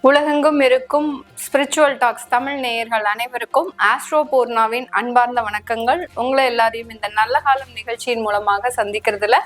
உலகெங்கும் இருக்கும் spiritual tax Tamil நேயர்கள் அனைவருக்கும் ஆஸ்ட்ரோ பூர்ணாவின் அன்பார்ந்த வணக்கங்கள். உங்களை எல்லாரையும் இந்த நல்ல காலம் நிகழ்ச்சியின் மூலமாக சந்திக்கிறதுல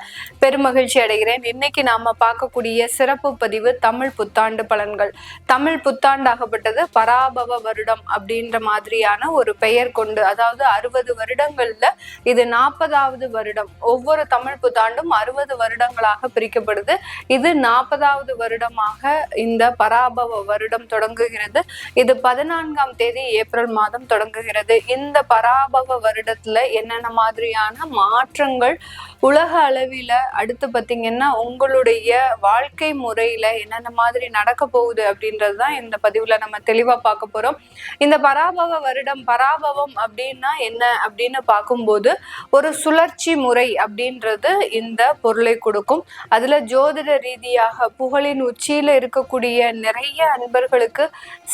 பெருமகிழ்ச்சி அடைகிறேன். இன்னைக்கு நாம பார்க்கக்கூடிய சிறப்பு பதிவு தமிழ் புத்தாண்டு பலன்கள். தமிழ் புத்தாண்டாகப்பட்டது பராபவ வருடம் அப்படின்ற மாதிரியான ஒரு பெயர் கொண்டு, அதாவது 60 வருடங்கள்ல இது 40வது வருடம். ஒவ்வொரு தமிழ் புத்தாண்டும் 60 வருடங்களாக பிரிக்கப்படுது. இது 40வது வருடமாக இந்த பராபவ வருடம் தொடங்குகிறது. இது 14ஆம் தேதி ஏப்ரல் மாதம் தொடங்குகிறது. இந்த பராபவ வருடத்துல என்னென்ன மாதிரியான மாற்றங்கள் உலக அளவில அடுத்து பார்த்தீங்கன்னா உங்களுடைய வாழ்க்கை முறையில என்னென்ன மாதிரி நடக்க போகுது அப்படின்றதுதான் இந்த பதிவுல நம்ம தெளிவா பார்க்க போறோம். இந்த பராபவ வருடம், பராபவம் அப்படின்னா என்ன அப்படின்னு பார்க்கும்போது ஒரு சுழற்சி முறை அப்படின்றது இந்த பொருளை கொடுக்கும். அதுல ஜோதிட ரீதியாக புகழின் உச்சியில இருக்கக்கூடிய நிறைய அன்பர்களுக்கு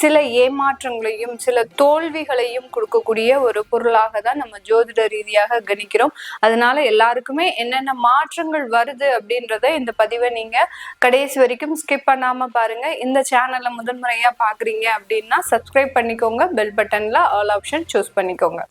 சில ஏமாற்றங்களையும் சில தோல்விகளையும் கொடுக்கக்கூடிய ஒரு பொருளாக தான் நம்ம ஜோதிட ரீதியாக கணிக்கிறோம். அதனால எல்லாருக்குமே என்னென்ன மாற்றங்கள் வருது அப்படின்றத இந்த பதிவை நீங்க கடைசி வரைக்கும் ஸ்கிப் பண்ணாம பாருங்க. இந்த சேனலை முதன்முறையா பாக்குறீங்க அப்படின்னா சப்ஸ்கிரைப் பண்ணிக்கோங்க. பெல் பட்டன்ல ஆல் ஆப்ஷன் சூஸ் பண்ணிக்கோங்க.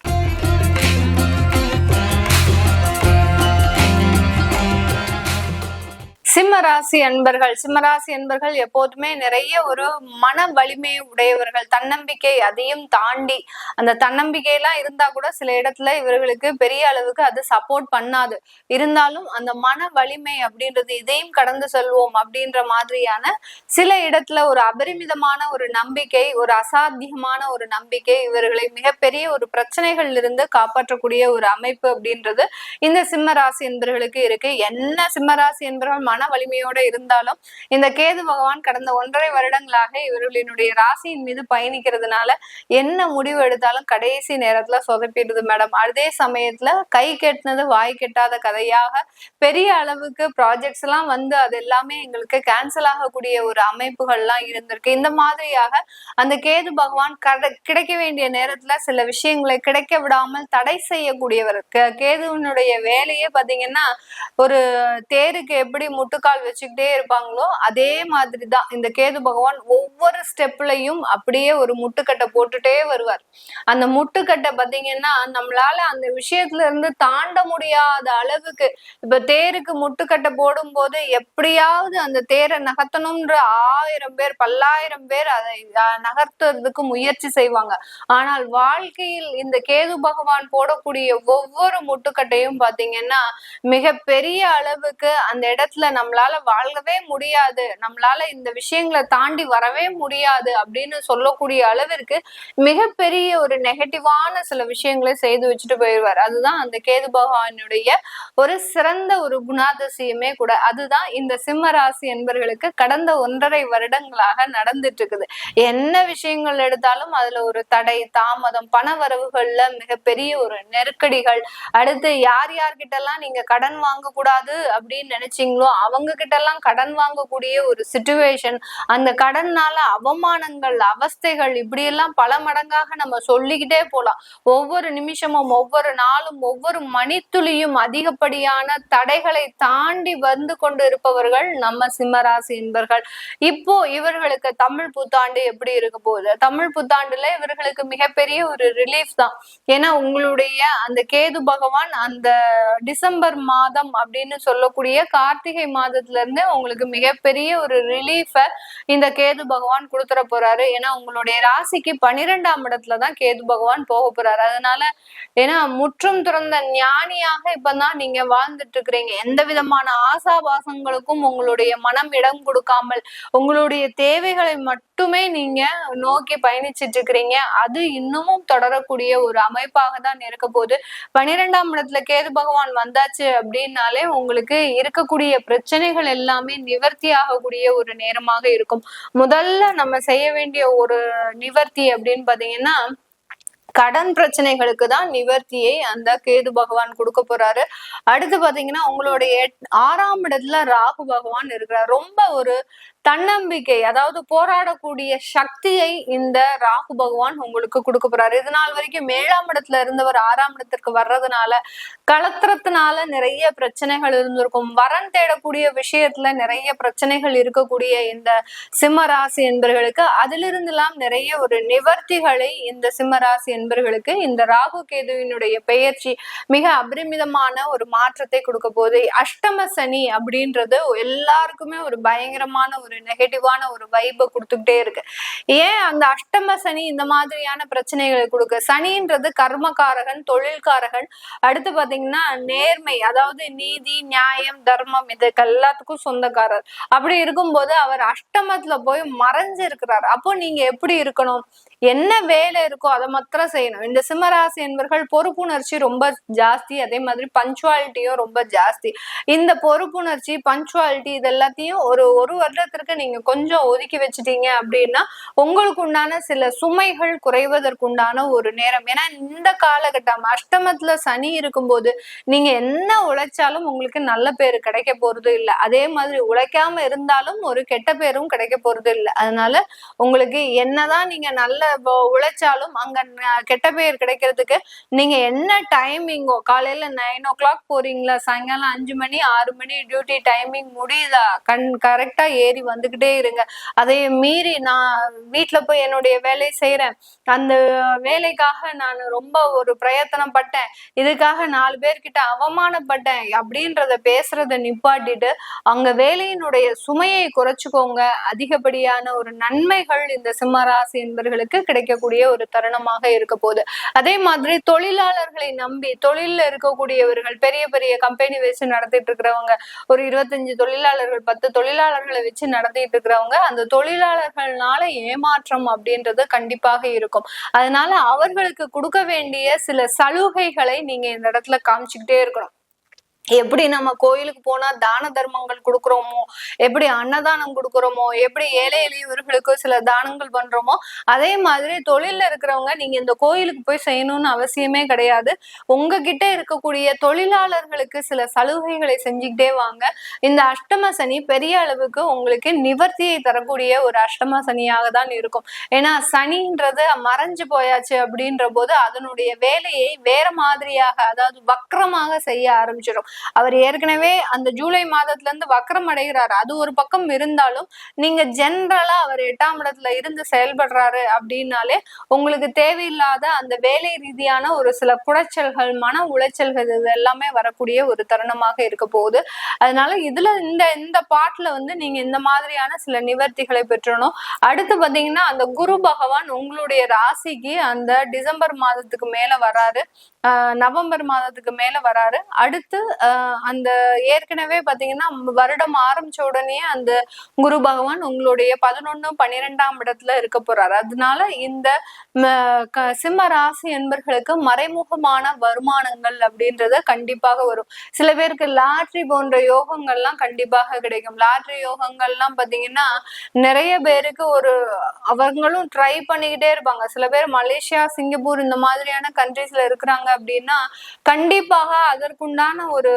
சிம்மராசி அன்பர்கள் எப்போதுமே நிறைய ஒரு மன வலிமை உடையவர்கள், தன்னம்பிக்கை. அதையும் தாண்டி அந்த தன்னம்பிக்கை எல்லாம் இருந்தா கூட சில இடத்துல இவர்களுக்கு பெரிய அளவுக்கு அது சப்போர்ட் பண்ணாது. இருந்தாலும் அந்த மன வலிமை அப்படின்றது, இதையும் கடந்து செல்வோம் அப்படின்ற மாதிரியான சில இடத்துல ஒரு அபரிமிதமான ஒரு நம்பிக்கை, ஒரு அசாத்தியமான ஒரு நம்பிக்கை இவர்களை மிகப்பெரிய ஒரு பிரச்சனைகள் இருந்து காப்பாற்றக்கூடிய ஒரு அமைப்பு அப்படின்றது இந்த சிம்மராசி என்பர்களுக்கு இருக்கு. என்ன சிம்மராசி என்பவர்கள் மன வலிமையோட இருந்தாலும் இந்த கேது பகவான் கடந்த 1.5 வருடங்களாக இவர்களினுடைய ராசியின் மீது பயணிக்கிறதுனால என்ன முடிவு எடுத்தாலும் கடைசி நேரத்துல சொதப்பிடுது மேடம். அதே சமயத்துல கை கெட்டினது வாய் கெட்டாத கதையாக பெரிய அளவுக்கு ப்ராஜெக்ட்ஸ் எல்லாம் வந்து அது எல்லாமே எங்களுக்கு கேன்சல் ஆகக்கூடிய ஒரு அமைப்புகள்லாம் இருந்திருக்கு. இந்த மாதிரியாக அந்த கேது பகவான் கிடைக்க வேண்டிய நேரத்துல சில விஷயங்களை கிடைக்க விடாமல் தடை செய்யக்கூடியவர். கேதுவனுடைய வேலையே பாத்தீங்கன்னா ஒரு தேருக்கு எப்படி முட்டுக்கால் வச்சுக்கிட்டே இருப்பாங்களோ அதே மாதிரிதான் இந்த கேது பகவான் ஒவ்வொரு ஸ்டெப்லயும் அப்படியே ஒரு முட்டுக்கட்டை போட்டுட்டே வருவார். அந்த முட்டுக்கட்டை பாத்தீங்கன்னா நம்மளால அந்த விஷயத்துல இருந்து தாண்ட முடியாத அளவுக்கு, இப்ப தேருக்கு முட்டுக்கட்டை போடும் போது எப்படியாவது அந்த தேரை நகர்த்தணும்ன்ற 1000 பேர் 10,000 பேர் அதை நகர்த்துறதுக்கு முயற்சி செய்வாங்க. ஆனால் வாழ்க்கையில் இந்த கேது பகவான் போடக்கூடிய ஒவ்வொரு முட்டுக்கட்டையும் பாத்தீங்கன்னா மிக பெரிய அளவுக்கு அந்த இடத்துல நம்மளால வாழவே முடியாது, நம்மளால இந்த விஷயங்களை தாண்டி வரவே முடியாது அப்படின்னு சொல்லக்கூடிய அளவிற்கு மிகப்பெரிய ஒரு நெகட்டிவான சில விஷயங்களை செய்து வச்சுட்டு போயிடுவார். அதுதான் அந்த கேது பகவானுடைய ஒரு சிறந்த ஒரு குணாதிசயமே கூட. அதுதான் இந்த சிம்ம ராசி என்பவர்களுக்கு கடந்த 1.5 வருடங்களாக நடந்துட்டு இருக்குது. என்ன விஷயங்கள் எடுத்தாலும் அதுல ஒரு தடை, தாமதம், பண வரவுகள்ல மிகப்பெரிய ஒரு நெருக்கடிகள். அடுத்து யார்கிட்ட எல்லாம் நீங்க கடன் வாங்க கூடாது அப்படின்னு நினைச்சீங்களோ அவங்க கிட்ட எல்லாம் கடன் வாங்கக்கூடிய ஒரு சிச்சுவேஷன், அந்த கடன்னால அவமானங்கள், அவஸ்தைகள், இப்படி எல்லாம் பல மடங்காக நம்ம சொல்லிக்கிட்டே போலாம். ஒவ்வொரு நிமிஷமும் ஒவ்வொரு நாளும் ஒவ்வொரு மணித்துளியும் அதிகப்படியான தடைகளை தாண்டி வந்து கொண்டு இருப்பவர்கள் நம்ம சிம்மராசி என்பர்கள். இப்போ இவர்களுக்கு தமிழ் புத்தாண்டு எப்படி இருக்க போகுது? தமிழ் புத்தாண்டுல இவர்களுக்கு மிகப்பெரிய ஒரு ரிலீஃப் தான். ஏன்னா உங்களுடைய அந்த கேது பகவான் அந்த டிசம்பர் மாதம் அப்படின்னு சொல்லக்கூடிய கார்த்திகை மாதத்துல இருந்து உங்களுக்கு மிகப்பெரிய ஒரு ரிலீஃப இந்த கேது பகவான் கொடுத்துட போறாரு. ஏன்னா உங்களுடைய ராசிக்கு 12ஆம் இடத்துலதான் கேது பகவான் போக போறாரு. அதனால ஏன்னா முற்றும் துறந்த ஞானியாக இப்பதான் நீங்க வாழ்ந்துட்டு இருக்கிறீங்க. எந்த விதமான ஆசாபாசங்களுக்கும் உங்களுடைய மனம் இடம் கொடுக்காமல் உங்களுடைய தேவைகளை மட்டுமே நீங்க நோக்கி பயணிச்சிட்டு இருக்கிறீங்க. அது இன்னமும் தொடரக்கூடிய ஒரு அமைப்பாக தான் இருக்க போகுது. 12ஆம் இடத்துல கேது பகவான் வந்தாச்சு அப்படின்னாலே உங்களுக்கு இருக்கக்கூடிய பிரச்சனைகள் எல்லாமே நிவர்த்தி ஆகக்கூடிய ஒரு நேரமாக இருக்கும். முதல்ல நம்ம செய்ய வேண்டிய ஒரு நிவர்த்தி அப்படின்னு பாத்தீங்கன்னா கடன் பிரச்சனைகளுக்கு தான் நிவர்த்தியை அந்த கேது பகவான் கொடுக்க போறாரு. அடுத்து பாத்தீங்கன்னா உங்களுடைய 6ஆம் இடத்துல ராகு பகவான் இருக்கிறார். ரொம்ப ஒரு தன்னம்பிக்கை, அதாவது போராடக்கூடிய சக்தியை இந்த ராகு பகவான் உங்களுக்கு கொடுக்க போறாரு. இது நாள் வரைக்கும் 7ஆம் இடத்துல இருந்தவர் 6ஆம் இடத்திற்கு வர்றதுனால களத்திரத்தினால நிறைய பிரச்சனைகள் இருந்திருக்கும். வரன் தேடக்கூடிய விஷயத்துல நிறைய பிரச்சனைகள் இருக்கக்கூடிய இந்த சிம்மராசி என்பர்களுக்கு அதிலிருந்து எல்லாம் நிறைய ஒரு நிவர்த்திகளை இந்த சிம்மராசி என்பர்களுக்கு இந்த ராகு கேதுவினுடைய பெயர்ச்சி மிக அபரிமிதமான ஒரு மாற்றத்தை கொடுக்க போகுது. அஷ்டம சனி அப்படின்றது எல்லாருக்குமே ஒரு பயங்கரமான ஒரு நெகட்டிவான ஒரு வைபை கொடுத்துக்கிட்டே இருக்கு. ஏன் அந்த அஷ்டம சனி இந்த மாதிரியான பிரச்சனைகளை கொடுக்க? சனின்றது கர்மகாரகன், தொழில்காரகன், அடுத்து பாத்தீங்கன்னா நேர்மை, அதாவது நீதி, நியாயம், தர்மம், இதுக்கு எல்லாத்துக்கும் சொந்தக்காரர். அப்படி இருக்கும்போது அவர் அஷ்டமத்துல போய் மறைஞ்சு இருக்கிறார். அப்போ நீங்க எப்படி இருக்கணும்? என்ன வேலை இருக்கோ அதை மாத்திரம் செய்யணும். இந்த சிம்மராசி என்பர்கள் பொறுப்புணர்ச்சி ரொம்ப ஜாஸ்தி, அதே மாதிரி பஞ்சுவாலிட்டியும் ரொம்ப ஜாஸ்தி. இந்த பொறுப்புணர்ச்சி, பஞ்சுவாலிட்டி இது எல்லாத்தையும் ஒரு வருடத்திற்கு நீங்க கொஞ்சம் ஒதுக்கி வச்சுட்டீங்க அப்படின்னா உங்களுக்கு உண்டான சில சுமைகள் குறைவதற்குண்டான ஒரு நேரம். ஏன்னா இந்த காலகட்டம் அஷ்டமத்துல சனி இருக்கும்போது நீங்க என்ன உழைச்சாலும் உங்களுக்கு நல்ல பேரு கிடைக்க போறது இல்லை. அதே மாதிரி உழைக்காம இருந்தாலும் ஒரு கெட்ட பேரும் கிடைக்க போறது இல்லை. அதனால உங்களுக்கு என்னதான் நீங்க நல்ல உழைச்சாலும் அங்க கெட்ட பேர் கிடைக்கிறதுக்கு நீங்க என்ன டைமிங்கோ, காலையில 9 o'clock போறீங்களா, சாயங்காலம் 5 மணி 6 மணி டியூட்டி டைமிங் முடியுதா, கரெக்டா ஏறி வந்துகிட்டே இருங்க. அதை மீறி நான் வீட்டுல போய் என்னுடைய வேலையை செய்யறேன், அந்த வேலைக்காக நான் ரொம்ப ஒரு பிரயத்தனம் பட்டேன், இதுக்காக 4 பேர்கிட்ட அவமானப்பட்டேன் அப்படின்றத பேசுறத நிப்பாட்டிட்டு அங்க வேலையினுடைய சுமையை குறைச்சுக்கோங்க. அதிகப்படியான ஒரு நன்மைகள் இந்த சிம்மராசி என்பவர்களுக்கு கிடைக்கக்கூடிய ஒரு தருணமாக இருக்க போகுது. அதே மாதிரி தொழிலாளர்களை நம்பி தொழில இருக்கக்கூடியவர்கள், பெரிய பெரிய கம்பெனி வச்சு நடத்திட்டு இருக்கிறவங்க, ஒரு 25 தொழிலாளர்கள் 10 தொழிலாளர்களை வச்சு நடத்திட்டு இருக்கிறவங்க, அந்த தொழிலாளர்கள்னால ஏமாற்றம் அப்படின்றது கண்டிப்பாக இருக்கும். அதனால அவர்களுக்கு கொடுக்க வேண்டிய சில சலுகைகளை நீங்க இந்த இடத்துல காமிச்சுக்கிட்டே இருக்கணும். எப்படி நம்ம கோயிலுக்கு போனா தான தர்மங்கள் கொடுக்குறோமோ, எப்படி அன்னதானம் கொடுக்குறோமோ, எப்படி ஏழை எளியவர்களுக்கு சில தானங்கள் பண்றோமோ, அதே மாதிரி தொழில இருக்கிறவங்க நீங்க இந்த கோயிலுக்கு போய் செய்யணும்னு அவசியமே கிடையாது. உங்ககிட்ட இருக்கக்கூடிய தொழிலாளர்களுக்கு சில சலுகைகளை செஞ்சுக்கிட்டே வாங்க. இந்த அஷ்டம சனி பெரிய அளவுக்கு உங்களுக்கு நிவர்த்தியை தரக்கூடிய ஒரு அஷ்டம சனியாக தான் இருக்கும். ஏன்னா சனின்றது மறைஞ்சு போயாச்சு அப்படின்ற போது அதனுடைய வேலையை வேற மாதிரியாக, அதாவது வக்ரமாக செய்ய ஆரம்பிச்சிடும். அவர் ஏற்கனவே அந்த ஜூலை மாதத்துல இருந்து வக்ரம் அடைகிறாரு. அது ஒரு பக்கம் இருந்தாலும் நீங்க ஜென்ரலா அவர் 8ஆம் இடத்துல இருந்து செயல்படுறாரு அப்படின்னாலே உங்களுக்கு தேவையில்லாத அந்த வேலை ரீதியான ஒரு சில குடைச்சல்கள், மன உளைச்சல்கள் இது எல்லாமே வரக்கூடிய ஒரு தருணமாக இருக்க போகுது. அதனால இதுல இந்த பாட்டுல வந்து நீங்க இந்த மாதிரியான சில நிவர்த்திகளை பெற்றணும். அடுத்து பாத்தீங்கன்னா அந்த குரு பகவான் உங்களுடைய ராசிக்கு அந்த டிசம்பர் மாதத்துக்கு மேல வராரு, நவம்பர் மாதத்துக்கு மேல வராரு. அடுத்து அந்த ஏற்கனவே பாத்தீங்கன்னா வருடம் ஆரம்பிச்ச உடனே அந்த குரு பகவான் உங்களுடைய 11, 12ஆம் இடத்துல இருக்க போறாரு. அதனால இந்த சிம்ம ராசி என்பர்களுக்கு மறைமுகமான வருமானங்கள் அப்படின்றது கண்டிப்பாக வரும். சில பேருக்கு லாட்ரி போன்ற யோகங்கள்லாம் கண்டிப்பாக கிடைக்கும். லாட்ரி யோகங்கள்லாம் பாத்தீங்கன்னா நிறைய பேருக்கு அவங்களும் ட்ரை பண்ணிக்கிட்டே இருப்பாங்க. சில பேர் மலேசியா, சிங்கப்பூர் இந்த மாதிரியான கண்ட்ரீஸ்ல இருக்கிறாங்க அப்படின்னா கண்டிப்பாக அதற்குண்டான ஒரு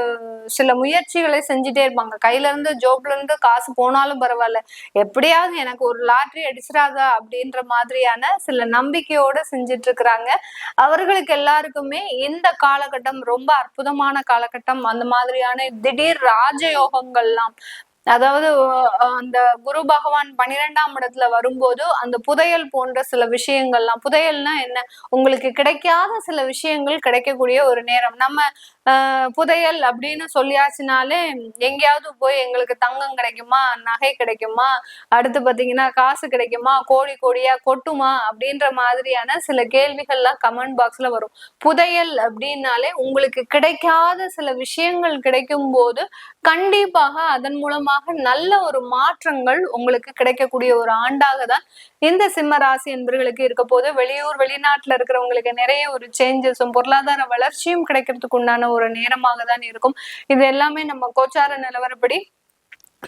சில முயற்சிகளை செஞ்சுட்டே இருப்பாங்க. கையில இருந்து ஜோப்ல இருந்து காசு போனாலும் பரவாயில்ல, எப்படியாவது எனக்கு ஒரு லாட்ரி அடிச்சிடாதா அப்படின்ற மாதிரியான சில நம்பிக்கையோட செஞ்சுட்டு இருக்கிறாங்க. அவர்களுக்கு எல்லாருக்குமே இந்த காலகட்டம் ரொம்ப அற்புதமான காலகட்டம். அந்த மாதிரியான திடீர் ராஜயோகங்கள்லாம், அதாவது அந்த குரு பகவான் 12ஆம் இடத்துல வரும்போது அந்த புதையல் போன்ற சில விஷயங்கள்லாம், புதையல்னா என்ன, உங்களுக்கு கிடைக்காத சில விஷயங்கள் கிடைக்கக்கூடிய ஒரு நேரம். நம்ம புதையல் அப்படின்னு சொல்லியாச்சுனாலே எங்கேயாவது போய் எங்களுக்கு தங்கம் கிடைக்குமா, நகை கிடைக்குமா, அடுத்து பாத்தீங்கன்னா காசு கிடைக்குமா, கோடி கோடியா கொட்டுமா அப்படின்ற மாதிரியான சில கேள்விகள்லாம் கமெண்ட் பாக்ஸ்ல வரும். புதையல் அப்படின்னாலே உங்களுக்கு கிடைக்காத சில விஷயங்கள் கிடைக்கும் போது கண்டிப்பாக அதன் மூலமாக நல்ல ஒரு மாற்றங்கள் உங்களுக்கு கிடைக்கக்கூடிய ஒரு ஆண்டாக தான் இந்த சிம்ம ராசி என்பவர்களுக்கு இருக்க போது. வெளியூர் வெளிநாட்டுல இருக்கிறவங்களுக்கு நிறைய ஒரு சேஞ்சஸும் பொருளாதார வளர்ச்சியும் கிடைக்கிறதுக்கு உண்டான ஒரு நேரமாக தான் இருக்கும். இது எல்லாமே நம்ம கோச்சார நிலவரப்படி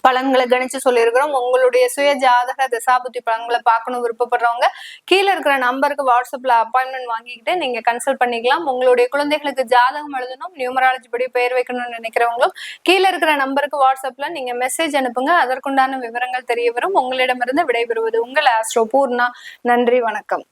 பலன்களை கணிச்சு சொல்லியிருக்கிறோம். உங்களுடைய சுய ஜாதக தசாபுத்தி பலன்களை பார்க்கணும் விருப்பப்படுறவங்க கீழே இருக்கிற நம்பருக்கு வாட்ஸ்அப்ல அப்பாயின்மெண்ட் வாங்கிக்கிட்டு நீங்க கன்சல்ட் பண்ணிக்கலாம். உங்களுடைய குழந்தைகளுக்கு ஜாதகம் எழுதணும், நியூமராலஜி படி பெயர் வைக்கணும்னு நினைக்கிறவங்களும் கீழே இருக்கிற நம்பருக்கு வாட்ஸ்அப்ல நீங்க மெசேஜ் அனுப்புங்க. அதற்குண்டான விவரங்கள் தெரிய வரும். உங்களிடமிருந்து விடைபெறுவது உங்கள் ஆஸ்ட்ரோ பூர்ணா. நன்றி, வணக்கம்.